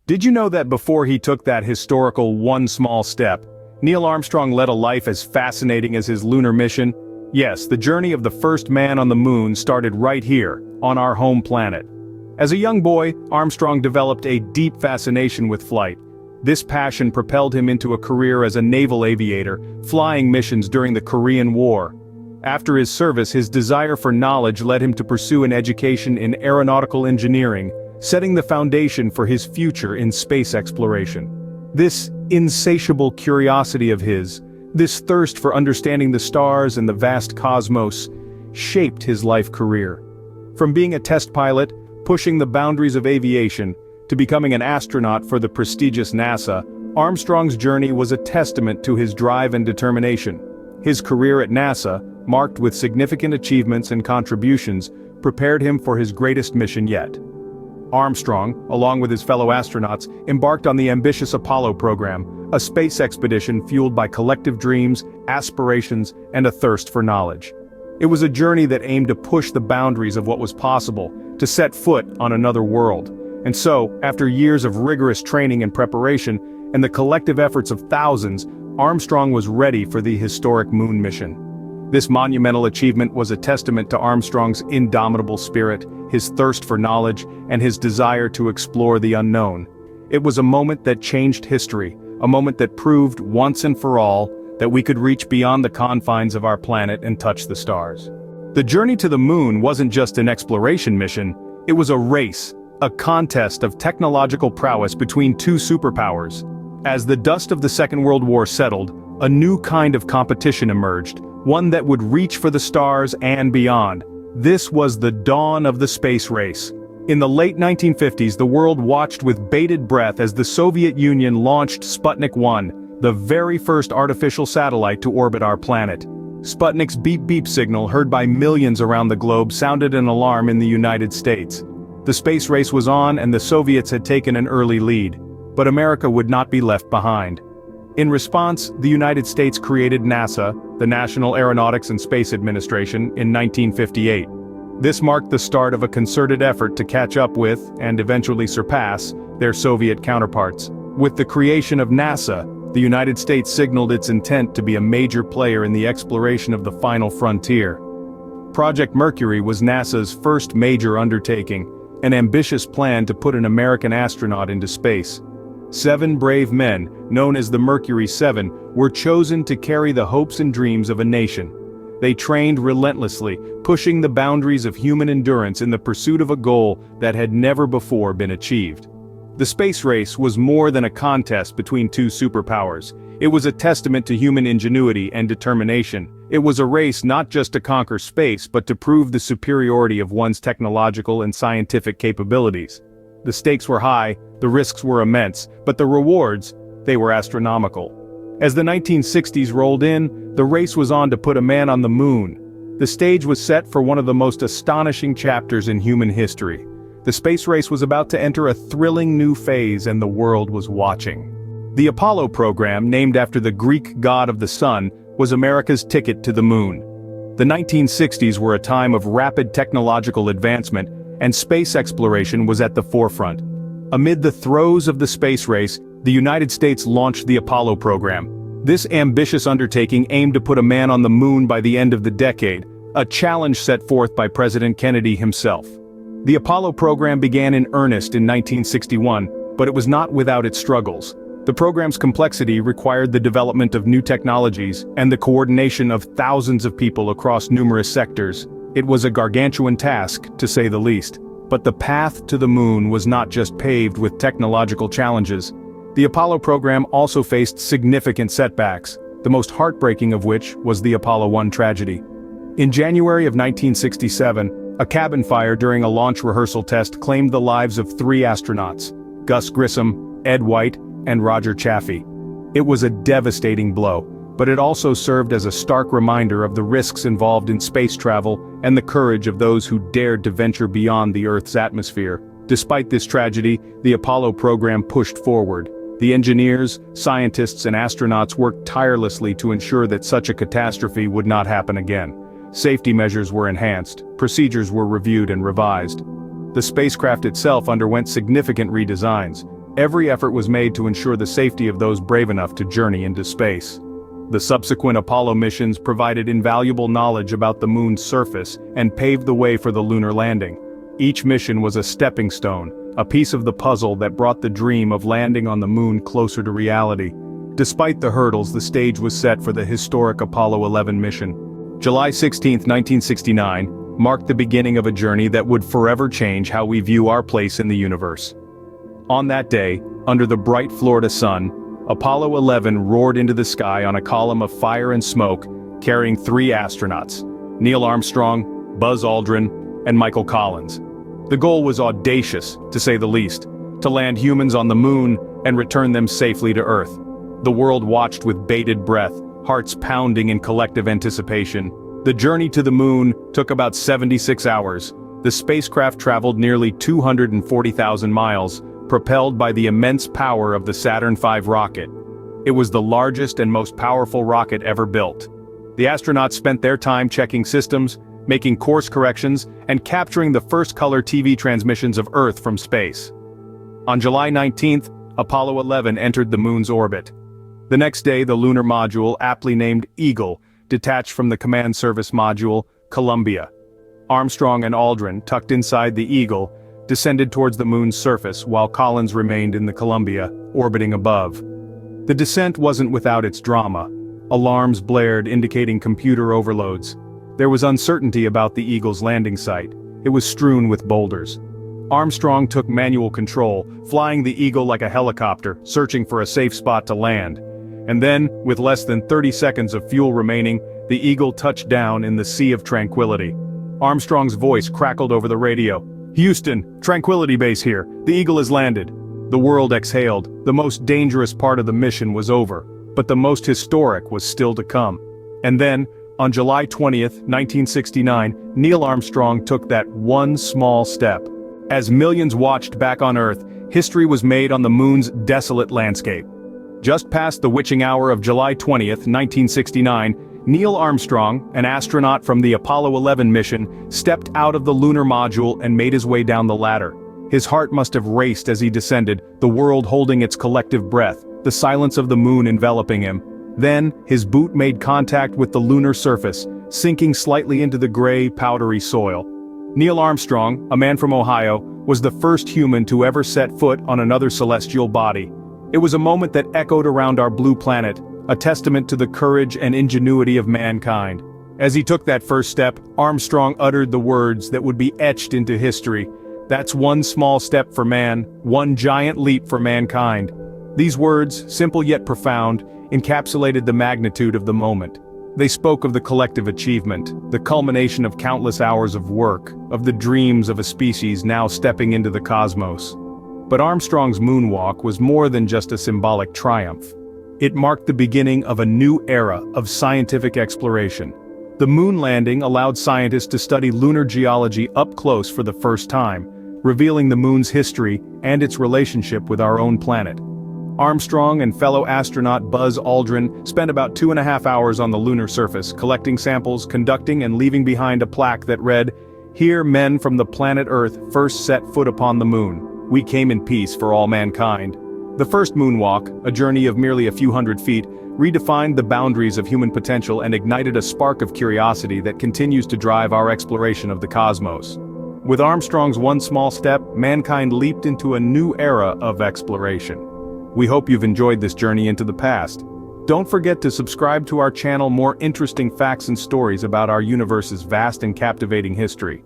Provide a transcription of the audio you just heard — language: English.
Did you know that before he took that historical one small step, Neil Armstrong led a life as fascinating as his lunar mission? Yes, the journey of the first man on the moon started right here, on our home planet. As a young boy, Armstrong developed a deep fascination with flight. This passion propelled him into a career as a naval aviator, flying missions during the Korean War. After his service, his desire for knowledge led him to pursue an education in aeronautical engineering, setting the foundation for his future in space exploration. This insatiable curiosity of his, this thirst for understanding the stars and the vast cosmos, shaped his life career. From being a test pilot, pushing the boundaries of aviation, to becoming an astronaut for the prestigious NASA, Armstrong's journey was a testament to his drive and determination. His career at NASA, marked with significant achievements and contributions, prepared him for his greatest mission yet. Armstrong, along with his fellow astronauts, embarked on the ambitious Apollo program, a space expedition fueled by collective dreams, aspirations, and a thirst for knowledge. It was a journey that aimed to push the boundaries of what was possible, to set foot on another world. And so, after years of rigorous training and preparation, and the collective efforts of thousands, Armstrong was ready for the historic moon mission. This monumental achievement was a testament to Armstrong's indomitable spirit, his thirst for knowledge, and his desire to explore the unknown. It was a moment that changed history, a moment that proved once and for all that we could reach beyond the confines of our planet and touch the stars. The journey to the moon wasn't just an exploration mission, it was a race, a contest of technological prowess between two superpowers. As the dust of the Second World War settled, a new kind of competition emerged, one that would reach for the stars and beyond. This was the dawn of the space race. In the late 1950s, the world watched with bated breath as the Soviet Union launched Sputnik 1, the very first artificial satellite to orbit our planet. Sputnik's beep-beep signal, heard by millions around the globe, sounded an alarm in the United States. The space race was on and the Soviets had taken an early lead. But America would not be left behind. In response, the United States created NASA, the National Aeronautics and Space Administration, in 1958. This marked the start of a concerted effort to catch up with, and eventually surpass, their Soviet counterparts. With the creation of NASA, the United States signaled its intent to be a major player in the exploration of the final frontier. Project Mercury was NASA's first major undertaking, an ambitious plan to put an American astronaut into space. 7 brave men, known as the Mercury 7, were chosen to carry the hopes and dreams of a nation. They trained relentlessly, pushing the boundaries of human endurance in the pursuit of a goal that had never before been achieved. The space race was more than a contest between two superpowers. It was a testament to human ingenuity and determination. It was a race not just to conquer space but to prove the superiority of one's technological and scientific capabilities. The stakes were high, the risks were immense, but the rewards, they were astronomical. As the 1960s rolled in, the race was on to put a man on the moon. The stage was set for one of the most astonishing chapters in human history. The space race was about to enter a thrilling new phase and the world was watching. The Apollo program, named after the Greek god of the sun, was America's ticket to the moon. The 1960s were a time of rapid technological advancement, and space exploration was at the forefront. Amid the throes of the space race, the United States launched the Apollo program. This ambitious undertaking aimed to put a man on the moon by the end of the decade, a challenge set forth by President Kennedy himself. The Apollo program began in earnest in 1961, but it was not without its struggles. The program's complexity required the development of new technologies and the coordination of thousands of people across numerous sectors. It was a gargantuan task, to say the least. But the path to the moon was not just paved with technological challenges. The Apollo program also faced significant setbacks, the most heartbreaking of which was the Apollo 1 tragedy. In January of 1967, a cabin fire during a launch rehearsal test claimed the lives of 3 astronauts, Gus Grissom, Ed White, and Roger Chaffee. It was a devastating blow, but it also served as a stark reminder of the risks involved in space travel and the courage of those who dared to venture beyond the Earth's atmosphere. Despite this tragedy, the Apollo program pushed forward. The engineers, scientists, and astronauts worked tirelessly to ensure that such a catastrophe would not happen again. Safety measures were enhanced, procedures were reviewed and revised. The spacecraft itself underwent significant redesigns. Every effort was made to ensure the safety of those brave enough to journey into space. The subsequent Apollo missions provided invaluable knowledge about the moon's surface and paved the way for the lunar landing. Each mission was a stepping stone, a piece of the puzzle that brought the dream of landing on the moon closer to reality. Despite the hurdles, the stage was set for the historic Apollo 11 mission. July 16, 1969, marked the beginning of a journey that would forever change how we view our place in the universe. On that day, under the bright Florida sun, Apollo 11 roared into the sky on a column of fire and smoke, carrying 3 astronauts: Neil Armstrong, Buzz Aldrin, and Michael Collins. The goal was audacious, to say the least, to land humans on the moon and return them safely to Earth. The world watched with bated breath, hearts pounding in collective anticipation. The journey to the moon took about 76 hours. The spacecraft traveled nearly 240,000 miles, propelled by the immense power of the Saturn V rocket. It was the largest and most powerful rocket ever built. The astronauts spent their time checking systems, making course corrections, and capturing the first color TV transmissions of Earth from space. On July 19th, Apollo 11 entered the moon's orbit. The next day, the lunar module, aptly named Eagle, detached from the command service module, Columbia. Armstrong and Aldrin, tucked inside the Eagle, descended towards the moon's surface while Collins remained in the Columbia, orbiting above. The descent wasn't without its drama. Alarms blared indicating computer overloads. There was uncertainty about the Eagle's landing site. It was strewn with boulders. Armstrong took manual control, flying the Eagle like a helicopter, searching for a safe spot to land. And then, with less than 30 seconds of fuel remaining, the Eagle touched down in the Sea of Tranquility. Armstrong's voice crackled over the radio. "Houston, Tranquility Base here. The Eagle has landed." The world exhaled. The most dangerous part of the mission was over, but the most historic was still to come. And then, on July 20th, 1969, Neil Armstrong took that one small step. As millions watched back on Earth, history was made on the moon's desolate landscape. Just past the witching hour of July 20th, 1969, Neil Armstrong, an astronaut from the Apollo 11 mission, stepped out of the lunar module and made his way down the ladder. His heart must have raced as he descended, the world holding its collective breath, the silence of the moon enveloping him. Then, his boot made contact with the lunar surface, sinking slightly into the gray, powdery soil. Neil Armstrong, a man from Ohio, was the first human to ever set foot on another celestial body. It was a moment that echoed around our blue planet, a testament to the courage and ingenuity of mankind. As he took that first step, Armstrong uttered the words that would be etched into history. "That's one small step for man, one giant leap for mankind." These words, simple yet profound, encapsulated the magnitude of the moment. They spoke of the collective achievement, the culmination of countless hours of work, of the dreams of a species now stepping into the cosmos. But Armstrong's moonwalk was more than just a symbolic triumph. It marked the beginning of a new era of scientific exploration. The moon landing allowed scientists to study lunar geology up close for the first time, revealing the moon's history and its relationship with our own planet. Armstrong and fellow astronaut Buzz Aldrin spent about 2.5 hours on the lunar surface, collecting samples, conducting and leaving behind a plaque that read, "Here men from the planet Earth first set foot upon the moon. We came in peace for all mankind." The first moonwalk, a journey of merely a few hundred feet, redefined the boundaries of human potential and ignited a spark of curiosity that continues to drive our exploration of the cosmos. With Armstrong's one small step, mankind leaped into a new era of exploration. We hope you've enjoyed this journey into the past. Don't forget to subscribe to our channel for more interesting facts and stories about our universe's vast and captivating history.